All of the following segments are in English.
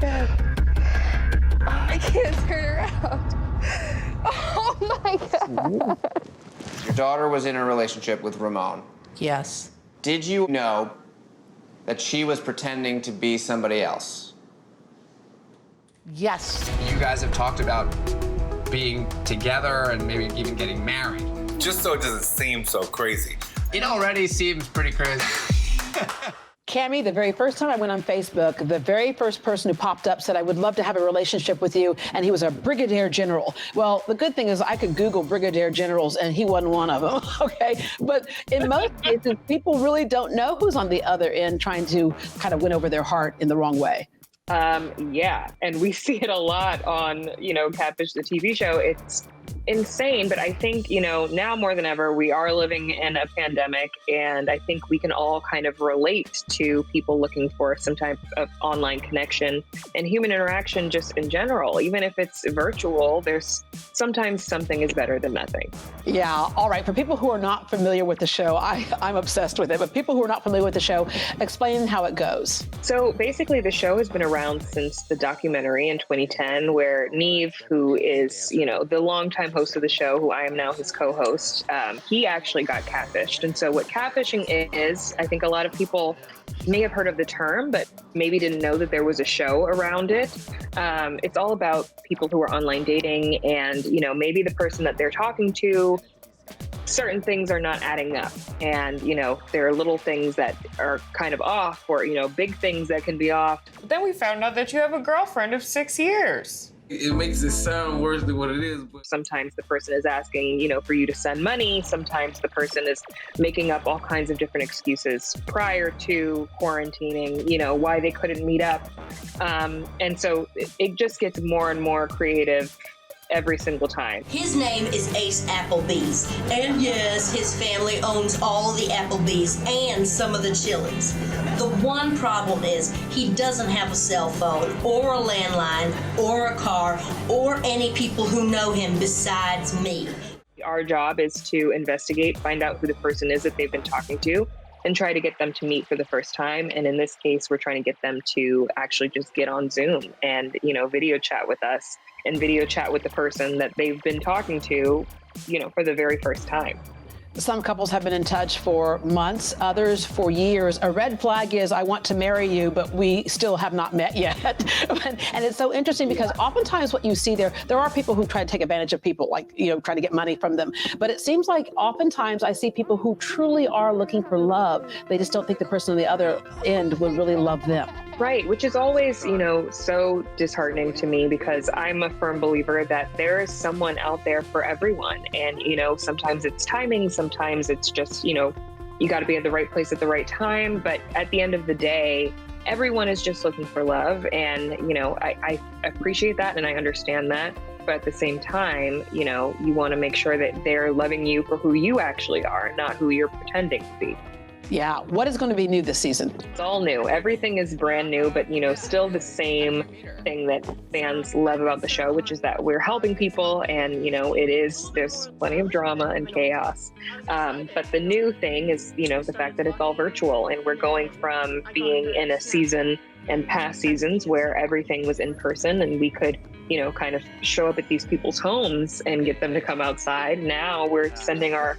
God. Oh, I can't turn around. Oh my God. Your daughter was in a relationship with Ramon. Yes. Did you know that she was pretending to be somebody else? Yes. You guys have talked about being together and maybe even getting married. Just so it doesn't seem so crazy. It already seems pretty crazy. Kamie, the very first time I went on Facebook, the very first person who popped up said, I would love to have a relationship with you, and he was a brigadier general. Well, the good thing is I could Google brigadier generals, and he wasn't one of them, okay? But in most cases, people really don't know who's on the other end trying to kind of win over their heart in the wrong way. Yeah, and we see it a lot on, Catfish, the TV show. It's insane, but I think, now more than ever, we are living in a pandemic, and I think we can all kind of relate to people looking for some type of online connection and human interaction just in general. Even if it's virtual, there's sometimes something is better than nothing. Yeah, all right. For people who are not familiar with the show, I'm obsessed with it, but people who are not familiar with the show, explain how it goes. So basically, the show has been around since the documentary in 2010, where Neve, who is, the longtime host of the show, who I am now his co-host, he actually got catfished. And so what catfishing is, I think a lot of people may have heard of the term, but maybe didn't know that there was a show around it. It's all about people who are online dating, and, maybe the person that they're talking to, certain things are not adding up. And, there are little things that are kind of off, or, big things that can be off. But then we found out that you have a girlfriend of 6 years. It makes it sound worse than what it is. But sometimes the person is asking, for you to send money. Sometimes the person is making up all kinds of different excuses prior to quarantining, why they couldn't meet up. And so it just gets more and more creative every single time. His name is Ace Applebee's, and yes, his family owns all the Applebee's and some of the Chili's. The one problem is he doesn't have a cell phone or a landline or a car or any people who know him besides me. Our job is to investigate, find out who the person is that they've been talking to, and try to get them to meet for the first time. And in this case, we're trying to get them to actually just get on Zoom and, video chat with us and video chat with the person that they've been talking to, for the very first time. Some couples have been in touch for months, others for years. A red flag is, I want to marry you, but we still have not met yet. And it's so interesting because oftentimes what you see there are people who try to take advantage of people, like, trying to get money from them. But it seems like oftentimes I see people who truly are looking for love. They just don't think the person on the other end would really love them. Right, which is always, so disheartening to me, because I'm a firm believer that there is someone out there for everyone. And, sometimes it's timing, sometimes it's just, you got to be at the right place at the right time. But at the end of the day, everyone is just looking for love. And, I appreciate that and I understand that. But at the same time, you want to make sure that they're loving you for who you actually are, not who you're pretending to be. Yeah. What is going to be new this season? It's all new. Everything is brand new, but, still the same thing that fans love about the show, which is that we're helping people and, there's plenty of drama and chaos. But the new thing is, the fact that it's all virtual, and we're going from being in a season and past seasons where everything was in person and we could, kind of show up at these people's homes and get them to come outside. Now we're sending our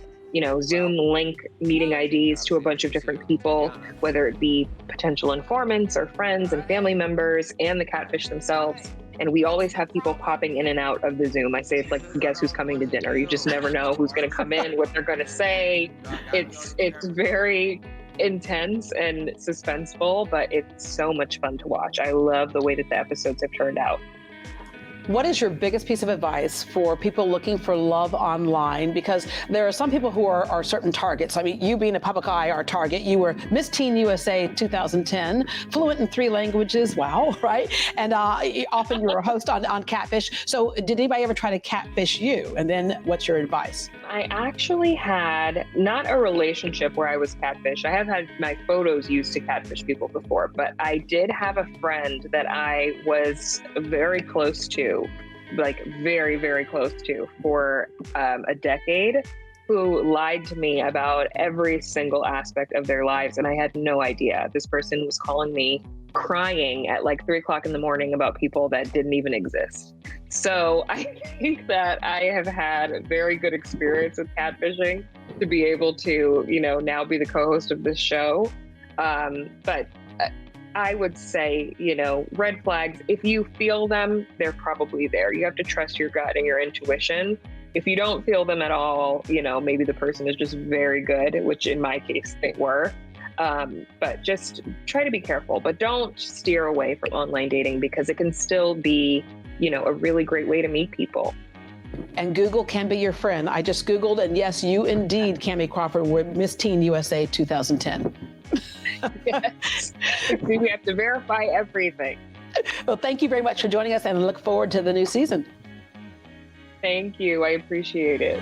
Zoom link meeting IDs to a bunch of different people, whether it be potential informants or friends and family members and the catfish themselves. And we always have people popping in and out of the Zoom. I say it's like, guess who's coming to dinner? You just never know who's going to come in, what they're going to say. It's very intense and suspenseful, but it's so much fun to watch. I love the way that the episodes have turned out. What is your biggest piece of advice for people looking for love online? Because there are some people who are certain targets. I mean, you being a public eye are a target. You were Miss Teen USA 2010, fluent in 3 languages. Wow, right? And often you're a host on Catfish. So did anybody ever try to catfish you? And then what's your advice? I actually had not a relationship where I was catfished. I have had my photos used to catfish people before, but I did have a friend that I was very close to, like very, very close to for a decade, who lied to me about every single aspect of their lives. And I had no idea. This person was calling me crying at like 3 o'clock in the morning about people that didn't even exist. So I think that I have had a very good experience with catfishing to be able to, now be the co-host of this show. But I would say, red flags, if you feel them, they're probably there. You have to trust your gut and your intuition. If you don't feel them at all, maybe the person is just very good, which in my case they were. But just try to be careful, but don't steer away from online dating because it can still be, a really great way to meet people. And Google can be your friend. I just Googled, and yes, you indeed, Kamie Crawford, were Miss Teen USA 2010. Yes. We have to verify everything. Well, thank you very much for joining us, and look forward to the new season. Thank you. I appreciate it.